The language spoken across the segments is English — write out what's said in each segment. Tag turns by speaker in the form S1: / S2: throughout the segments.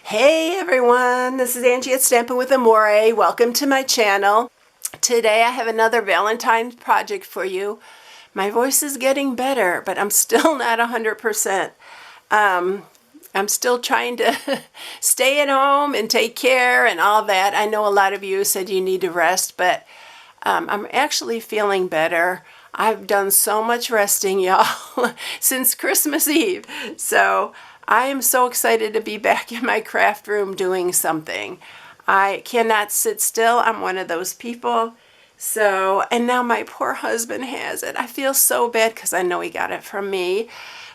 S1: Hey everyone, this is Angie at Stampin' with Amore. Welcome to my channel. Today I have another Valentine's project for you. My voice is getting better, but I'm still not 100%. I'm still trying to stay at home and take care and all that. I know a lot of you said you need to rest, but I'm actually feeling better. I've done so much resting, y'all, since Christmas Eve. So I am so excited to be back in my craft room doing something. I cannot sit still. I'm one of those people. So, and now my poor husband has it. I feel so bad because I know he got it from me,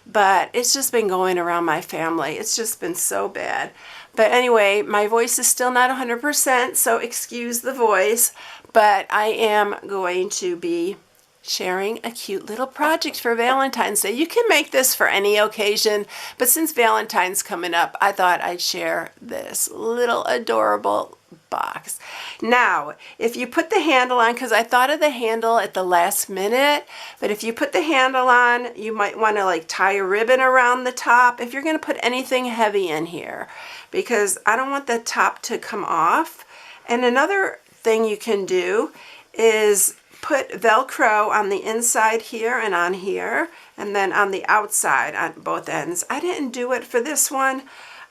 S1: but it's just been going around my family. It's just been so bad. But anyway, my voice is still not 100%, so excuse the voice, but I am going to be sharing a cute little project for Valentine's Day. You can make this for any occasion, but since Valentine's coming up, I thought I'd share this little adorable box. Now, if you put the handle on, because I thought of the handle at the last minute, but if you put the handle on, you might want to like tie a ribbon around the top if you're going to put anything heavy in here, because I don't want the top to come off. And another thing you can do is put Velcro on the inside here and on here, and then on the outside on both ends. I didn't do it for this one,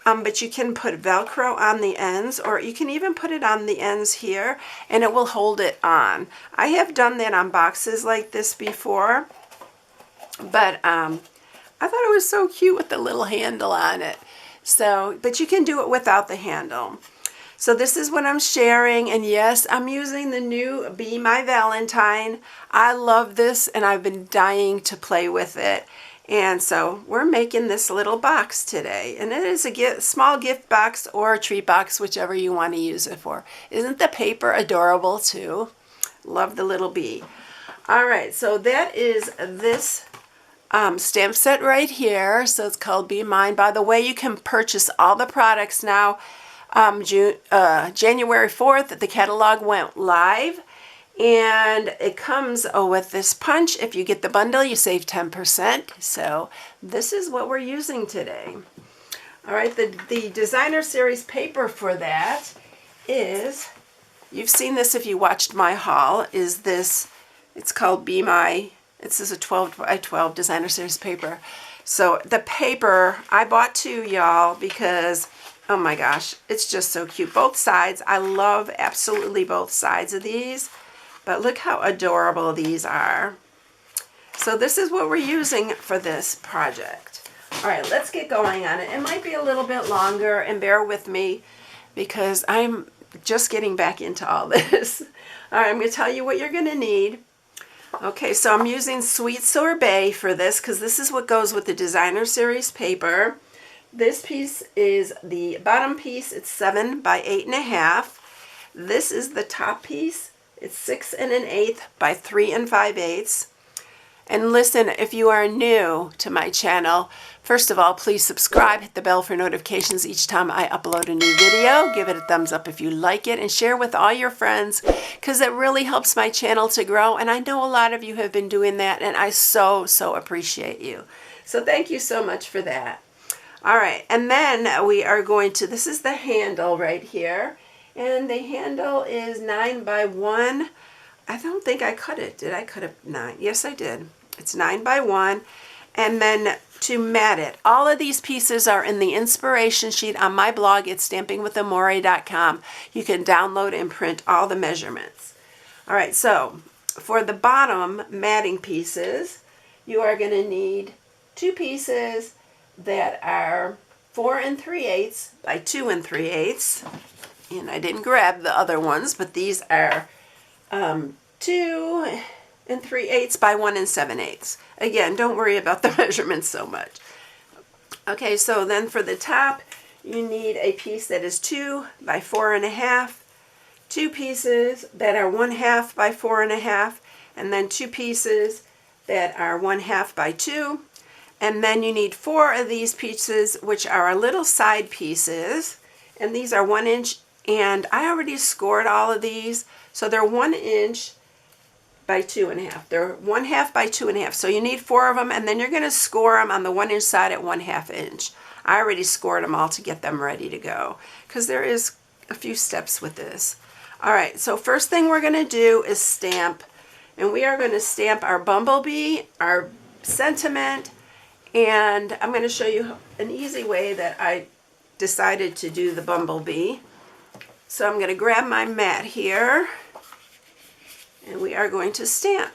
S1: but you can put Velcro on the ends, or you can even put it on the ends here, and it will hold it on. I have done that on boxes like this before, but I thought it was so cute with the little handle on it. So, but you can do it without the handle. So this is what I'm sharing, and yes, I'm using the new Be My Valentine. I love this, and I've been dying to play with it. And so we're making this little box today, and it is a small gift box or a treat box, whichever you want to use it for. Isn't the paper adorable too? Love the little bee. All right, so that is this stamp set right here. So it's called Be Mine. By the way, you can purchase all the products now. January 4th, the catalog went live, and it comes with this punch. If you get the bundle, you save 10%. So this is what we're using today. All right, the designer series paper for that is, you've seen this if you watched my haul, is this. It's called Be My, this is a 12 by 12 designer series paper. So the paper, I bought two, y'all, because oh my gosh, it's just so cute. Both sides, I love absolutely both sides of these, but look how adorable these are. So this is what we're using for this project. All right, let's get going on it. It might be a little bit longer, and bear with me because I'm just getting back into all this. All right, I'm going to tell you what you're going to need. Okay, so I'm using Sweet Sorbet for this because this is what goes with the designer series paper. This piece is the bottom piece. It's 7 by 8.5. This is the top piece. It's 6 1/8 by 3 5/8. And listen, if you are new to my channel, first of all, please subscribe, hit the bell for notifications each time I upload a new video. Give it a thumbs up if you like it, and share with all your friends because it really helps my channel to grow. And I know a lot of you have been doing that, and I so appreciate you. So thank you so much for that. All right, and then we are going to, this is the handle right here, and the handle is 9 by 1. I don't think I cut it. Did I cut it 9? Yes, I did. It's 9 by 1, and then to mat it, all of these pieces are in the inspiration sheet on my blog at stampingwithamore.com. You can download and print all the measurements. All right, so for the bottom matting pieces, you are going to need 2 pieces that are 4 3/8 by 2 3/8, and I didn't grab the other ones, but these are 2 3/8 by 1 7/8. Again, don't worry about the measurements so much. Okay, so then for the top, you need a piece that is 2 by 4.5, 2 pieces that are 1/2 by 4.5, and then 2 pieces that are 1/2 by 2. And then you need 4 of these pieces, which are our little side pieces. And these are 1 inch. And I already scored all of these. So they're 1 inch by 2.5. They're 1/2 by 2.5. So you need 4 of them, and then you're going to score them on the 1-inch side at 1/2 inch. I already scored them all to get them ready to go because there is a few steps with this. All right, so first thing we're going to do is stamp, and we are going to stamp our bumblebee, our sentiment, and I'm going to show you an easy way that I decided to do the bumblebee. So I'm going to grab my mat here, and we are going to stamp.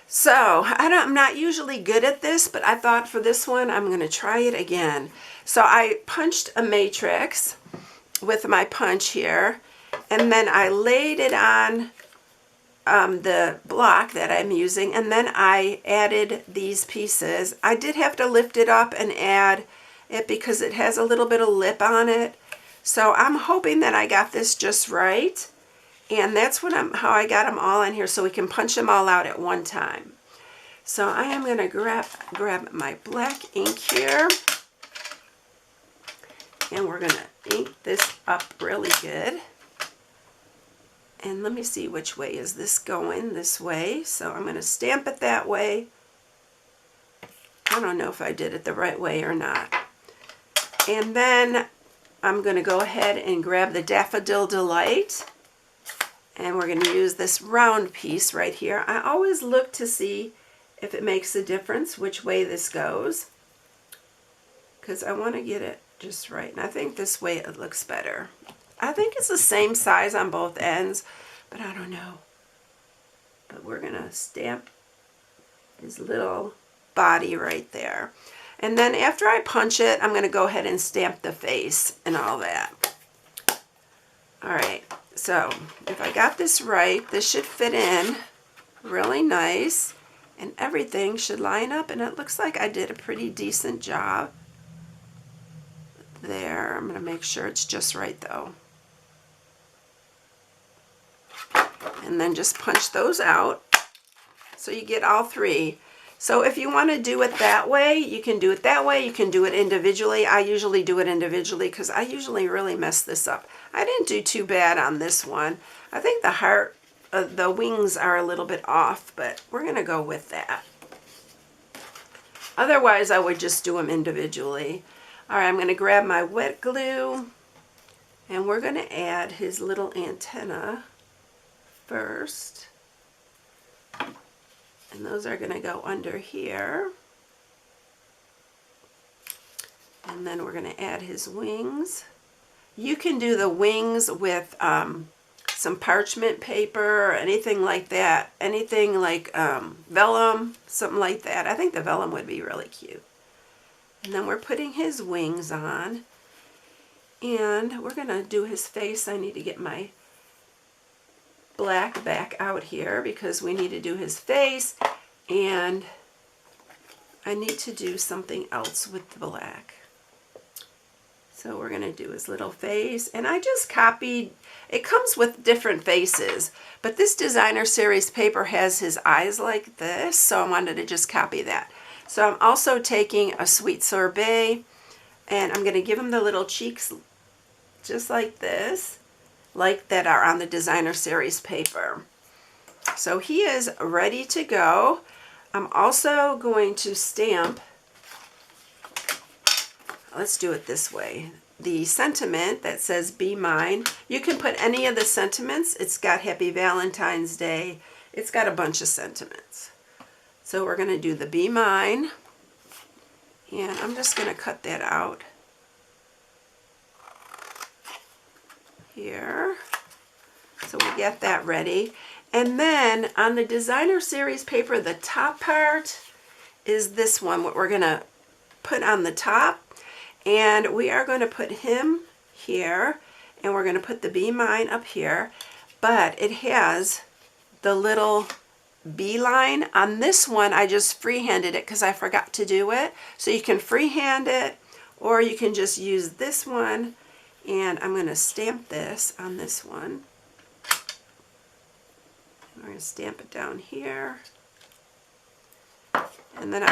S1: So I'm not usually good at this, but I thought for this one I'm going to try it again. So I punched a matrix with my punch here, and then I laid it on the block that I'm using, and then I added these pieces. I did have to lift it up and add it because it has a little bit of lip on it. So I'm hoping that I got this just right. And that's how I got them all in here, so we can punch them all out at one time. So I am going to grab my black ink here, and we're going to ink this up really good. And let me see, which way is this going? This way. So I'm going to stamp it that way. I don't know if I did it the right way or not. And then I'm going to go ahead and grab the Daffodil Delight. And we're going to use this round piece right here. I always look to see if it makes a difference which way this goes, because I want to get it just right. And I think this way it looks better. I think it's the same size on both ends, but I don't know. But we're going to stamp his little body right there. And then after I punch it, I'm going to go ahead and stamp the face and all that. All right. So if I got this right, this should fit in really nice, and everything should line up, and it looks like I did a pretty decent job there. I'm going to make sure it's just right though. And then just punch those out so you get all 3. So if you want to do it that way, you can do it that way. You can do it individually. I usually do it individually because I usually really mess this up. I didn't do too bad on this one. I think the wings are a little bit off, but we're going to go with that. Otherwise, I would just do them individually. All right, I'm going to grab my wet glue, and we're going to add his little antenna first. And those are going to go under here. And then we're going to add his wings. You can do the wings with some parchment paper or anything like that. Anything like vellum, something like that. I think the vellum would be really cute. And then we're putting his wings on. And we're going to do his face. I need to get my black back out here because we need to do his face, and I need to do something else with the black. So we're going to do his little face, and I just copied, it comes with different faces, but this designer series paper has his eyes like this, so I wanted to just copy that. So I'm also taking a Sweet Sorbet, and I'm going to give him the little cheeks just like this, like that are on the designer series paper. So he is ready to go. I'm also going to stamp, let's do it this way, the sentiment that says Be Mine. You can put any of the sentiments. It's got Happy Valentine's Day. It's got a bunch of sentiments. So we're going to do the Be Mine, and I'm just going to cut that out here. So we get that ready. And then on the designer series paper, the top part is this one, what we're going to put on the top. And we are going to put him here, and we're going to put the Be Mine up here. But it has the little bee line. On this one, I just freehanded it because I forgot to do it. So you can freehand it, or you can just use this one. And I'm going to stamp this on this one. We're going to stamp it down here. And then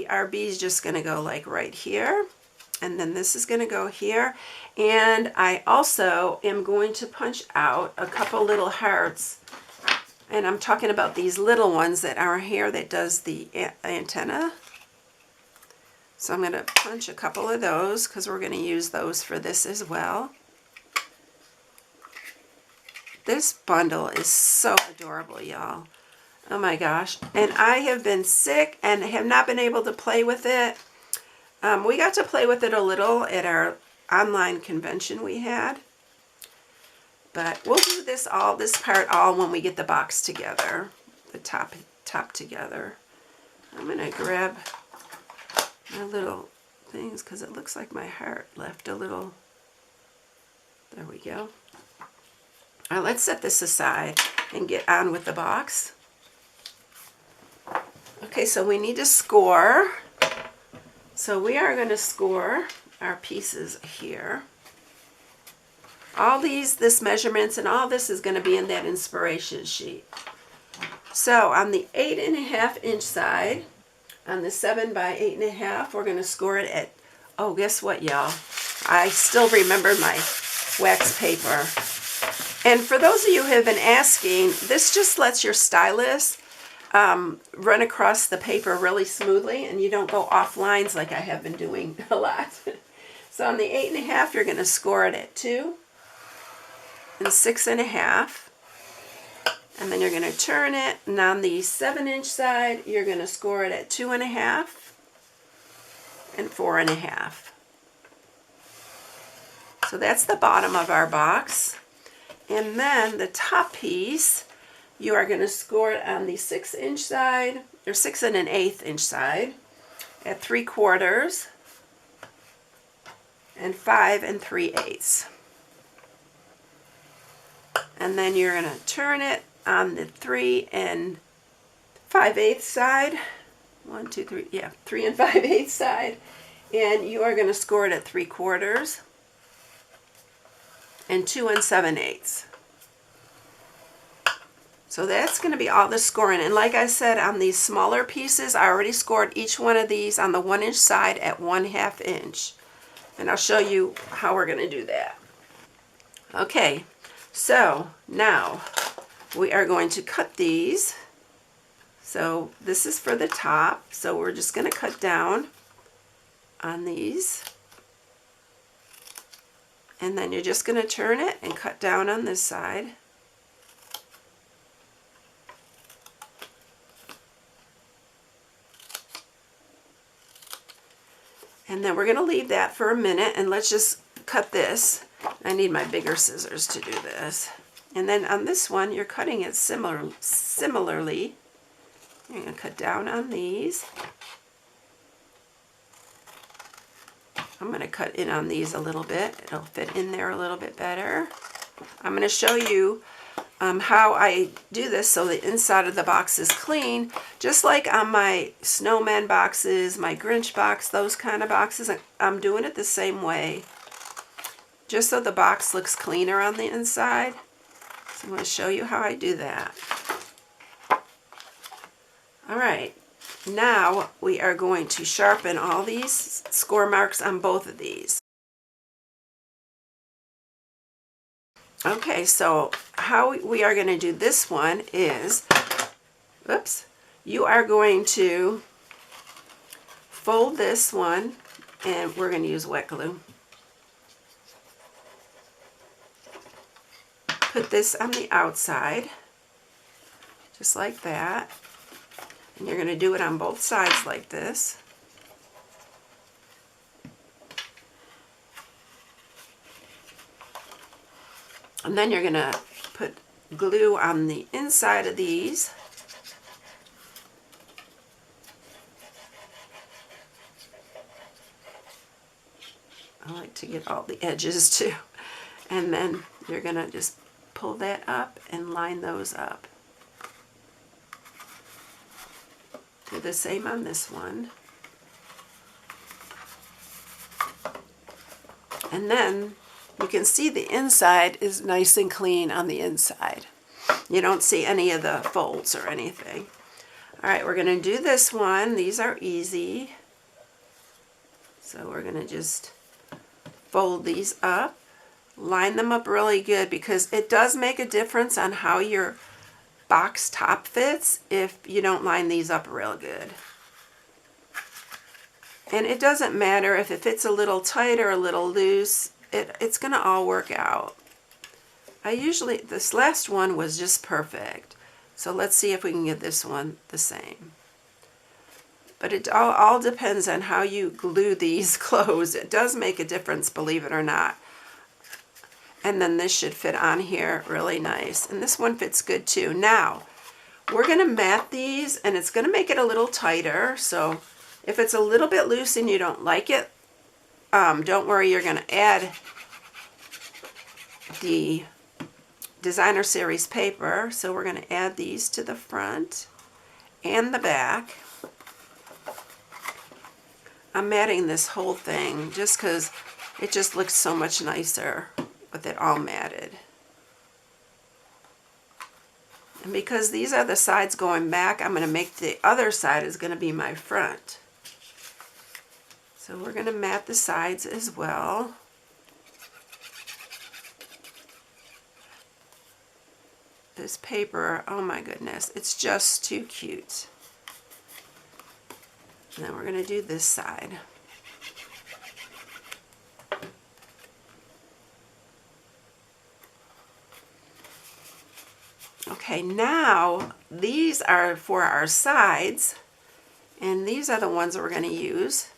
S1: our bee is just going to go like right here. And then this is going to go here. And I also am going to punch out a couple little hearts And I'm talking about these little ones that are here that does the antenna. So I'm going to punch a couple of those because we're going to use those for this as well. This bundle is so adorable, y'all. Oh my gosh. And I have been sick and have not been able to play with it. We got to play with it a little at our online convention we had. But we'll do this part all when we get the box together, the top together. I'm going to grab my little things because it looks like my heart left a little. There we go. All right, let's set this aside and get on with the box. Okay, so we need to score. So we are going to score our pieces here. All this measurements and all this is going to be in that inspiration sheet. So on the 8.5 inch side, on the 7 by 8.5, we're going to score it at, oh, guess what, y'all? I still remember my wax paper. And for those of you who have been asking, this just lets your stylus run across the paper really smoothly and you don't go off lines like I have been doing a lot. So on the 8.5, you're going to score it at 2 and 6.5, and then you're going to turn it, and on the 7 inch side you're going to score it at 2.5 and 4.5. So that's the bottom of our box, and then the top piece you are going to score it on the 6 inch side, or 6 1/8 inch side, at 3/4 and 5 3/8. And then you're going to turn it on the 3 5/8 side. 1, 2, 3, yeah, 3 5/8 side. And you are going to score it at 3/4 and 2 7/8. So that's going to be all the scoring. And like I said, on these smaller pieces, I already scored each one of these on the 1 inch side at 1/2 inch. And I'll show you how we're going to do that. Okay. So now we are going to cut these. So this is for the top. So we're just going to cut down on these. And then you're just going to turn it and cut down on this side. And then we're going to leave that for a minute and let's just cut this. I need my bigger scissors to do this. And then on this one, you're cutting it similarly. You're going to cut down on these. I'm going to cut in on these a little bit. It'll fit in there a little bit better. I'm going to show you how I do this so the inside of the box is clean. Just like on my snowman boxes, my Grinch box, those kind of boxes, I'm doing it the same way. Just so the box looks cleaner on the inside. So I'm going to show you how I do that. Alright, now we are going to sharpen all these score marks on both of these. Okay, so how we are going to do this one is, oops, you are going to fold this one, and we're going to use wet glue. Put this on the outside, just like that. And you're going to do it on both sides like this. And then you're going to put glue on the inside of these. I like to get all the edges too. And then you're going to just pull that up and line those up. Do the same on this one. And then you can see the inside is nice and clean on the inside. You don't see any of the folds or anything. All right, we're going to do this one. These are easy. So we're going to just fold these up. Line them up really good because it does make a difference on how your box top fits if you don't line these up real good. And it doesn't matter if it fits a little tight or a little loose, it's going to all work out. This last one was just perfect. So let's see if we can get this one the same. But it all depends on how you glue these closed. It does make a difference, believe it or not. And then this should fit on here really nice. And this one fits good too. Now, we're going to mat these, and it's going to make it a little tighter. So if it's a little bit loose and you don't like it, don't worry, you're going to add the Designer Series paper. So we're going to add these to the front and the back. I'm matting this whole thing just because it just looks so much nicer with it all matted. And because these are the sides going back, I'm going to make the other side is going to be my front. So we're going to mat the sides as well. This paper, oh my goodness, it's just too cute. And then we're going to do this side. Okay, now these are for our sides, and these are the ones that we're going to use.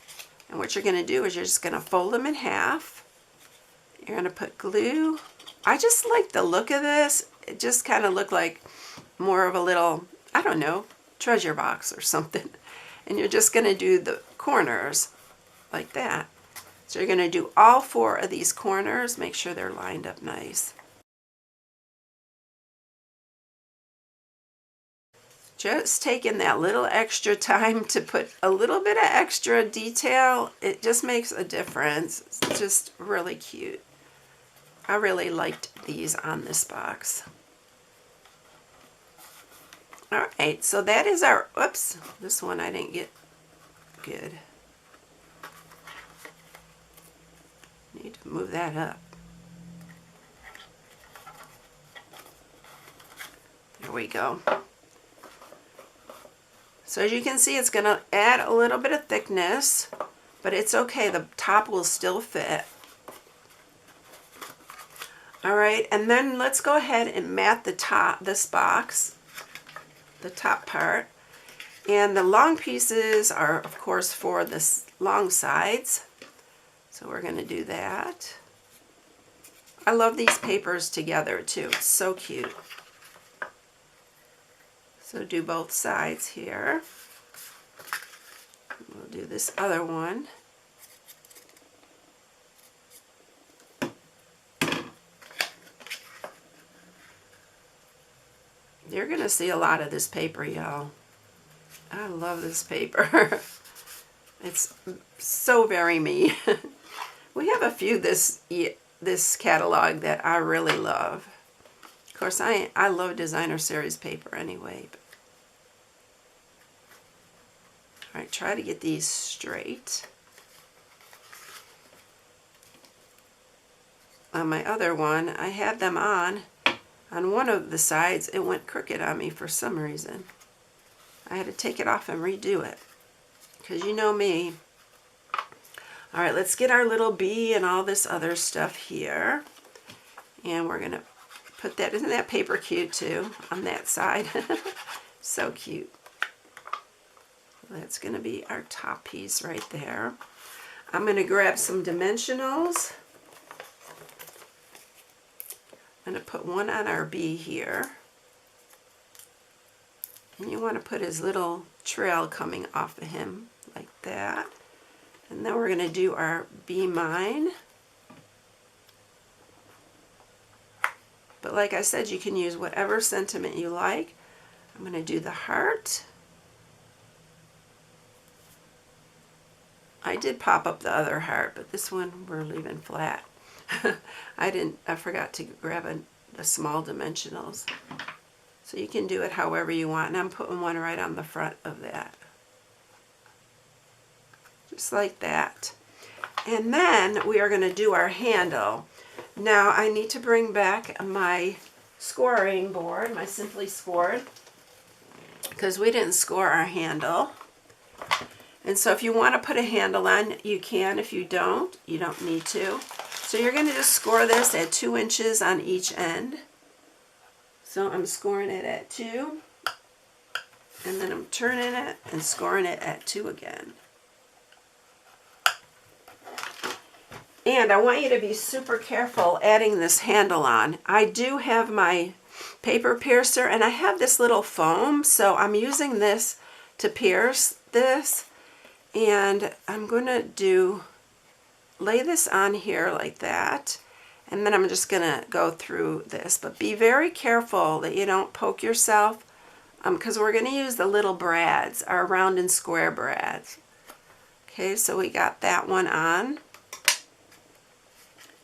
S1: And what you're going to do is you're just going to fold them in half. You're going to put glue. I just like the look of this. It just kind of looked like more of a little, I don't know, treasure box or something. And you're just going to do the corners like that. So you're going to do all 4 of these corners. Make sure they're lined up nice. Just taking that little extra time to put a little bit of extra detail, it just makes a difference. It's just really cute. I really liked these on this box. All right, so that is our, oops, this one I didn't get good. Need to move that up. There we go. So as you can see, it's going to add a little bit of thickness, but it's okay. The top will still fit. All right, and then let's go ahead and mat the top, this box, the top part. And the long pieces are, of course, for the long sides. So we're going to do that. I love these papers together, too. It's so cute. So do both sides here. We'll do this other one. You're going to see a lot of this paper, y'all. I love this paper. It's so very me. We have a few this catalog that I really love. Of course, I love Designer Series paper anyway. All right, try to get these straight. On my other one, I had them on one of the sides. It went crooked on me for some reason. I had to take it off and redo it, because you know me. All right, let's get our little bee and all this other stuff here. And we're going to put that, isn't that paper cute too, on that side? So cute. That's going to be our top piece right there. I'm going to grab some dimensionals. I'm going to put one on our bee here. And you want to put his little trail coming off of him like that. And then we're going to do our bee mine. But like I said, you can use whatever sentiment you like. I'm going to do the heart. I did pop up the other heart, but this one we're leaving flat. I forgot to grab the small dimensionals. So you can do it however you want. And I'm putting one right on the front of that. Just like that. And then we are going to do our handle. Now I need to bring back my scoring board, my Simply Scored, because we didn't score our handle. And so if you want to put a handle on, you can. If you don't need to. So you're going to just score this at 2 inches on each end. So I'm scoring it at 2, and then I'm turning it and scoring it at 2 again. And I want you to be super careful adding this handle on. I do have my paper piercer, and I have this little foam, so I'm using this to pierce this. And I'm going to lay this on here like that, and then I'm just going to go through this. But be very careful that you don't poke yourself, because we're going to use the little brads, our round and square brads. Okay, so we got that one on.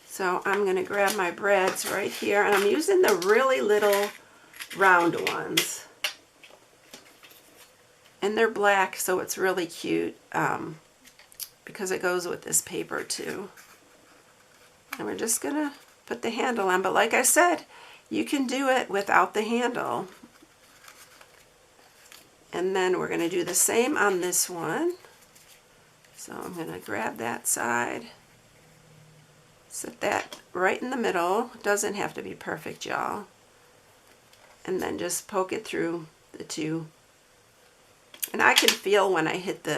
S1: So I'm going to grab my brads right here, and I'm using the really little round ones. And they're black, so it's really cute because it goes with this paper too. And we're just going to put the handle on. But like I said, you can do it without the handle. And then we're going to do the same on this one. So I'm going to grab that side. Set that right in the middle. It doesn't have to be perfect, y'all. And then just poke it through the two. And I can feel when I hit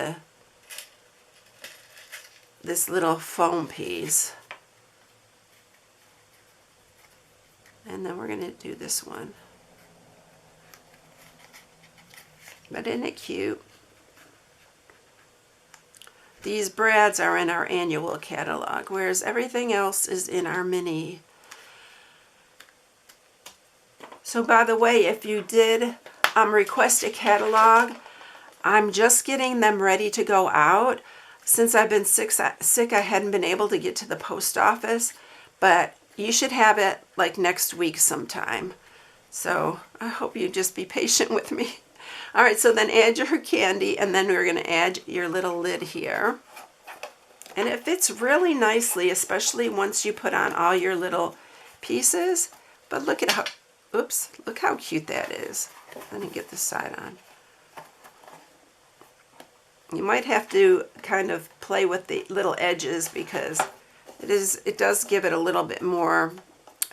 S1: this little foam piece. And then we're going to do this one. But isn't it cute? These brads are in our annual catalog, whereas everything else is in our mini. So by the way, if you did request a catalog, I'm just getting them ready to go out. Since I've been sick, I hadn't been able to get to the post office, but you should have it like next week sometime. So I hope you just be patient with me. All right, so then add your candy, and then we're going to add your little lid here. And it fits really nicely, especially once you put on all your little pieces. But look at how, oops, look how cute that is. Let me get this side on. You might have to kind of play with the little edges because it does give it a little bit more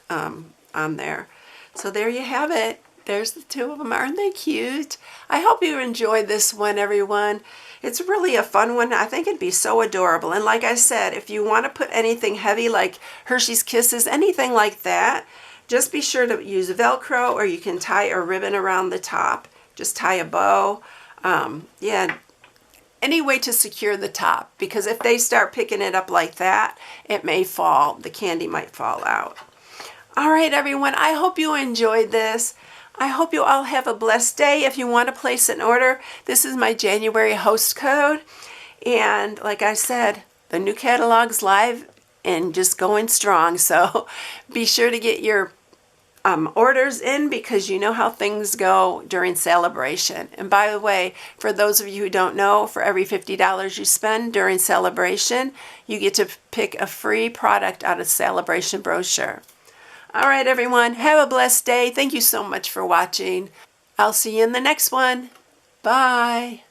S1: on there. So there you have it. There's the two of them. Aren't they cute? I hope you enjoyed this one, everyone. It's really a fun one. I think it'd be so adorable. And like I said, if you want to put anything heavy like Hershey's Kisses, anything like that, just be sure to use Velcro, or you can tie a ribbon around the top. Just tie a bow. Yeah, any way to secure the top, because if they start picking it up like that, it may fall. The candy might fall out. All right, everyone, I hope you enjoyed this. I hope you all have a blessed day. If you want to place an order, this is my January host code. And like I said, the new catalog's live and just going strong. So be sure to get your orders in, because you know how things go during celebration. And by the way, for those of you who don't know, for every $50 you spend during celebration, you get to pick a free product out of Celebration brochure. All right, everyone, have a blessed day. Thank you so much for watching. I'll see you in the next one. Bye.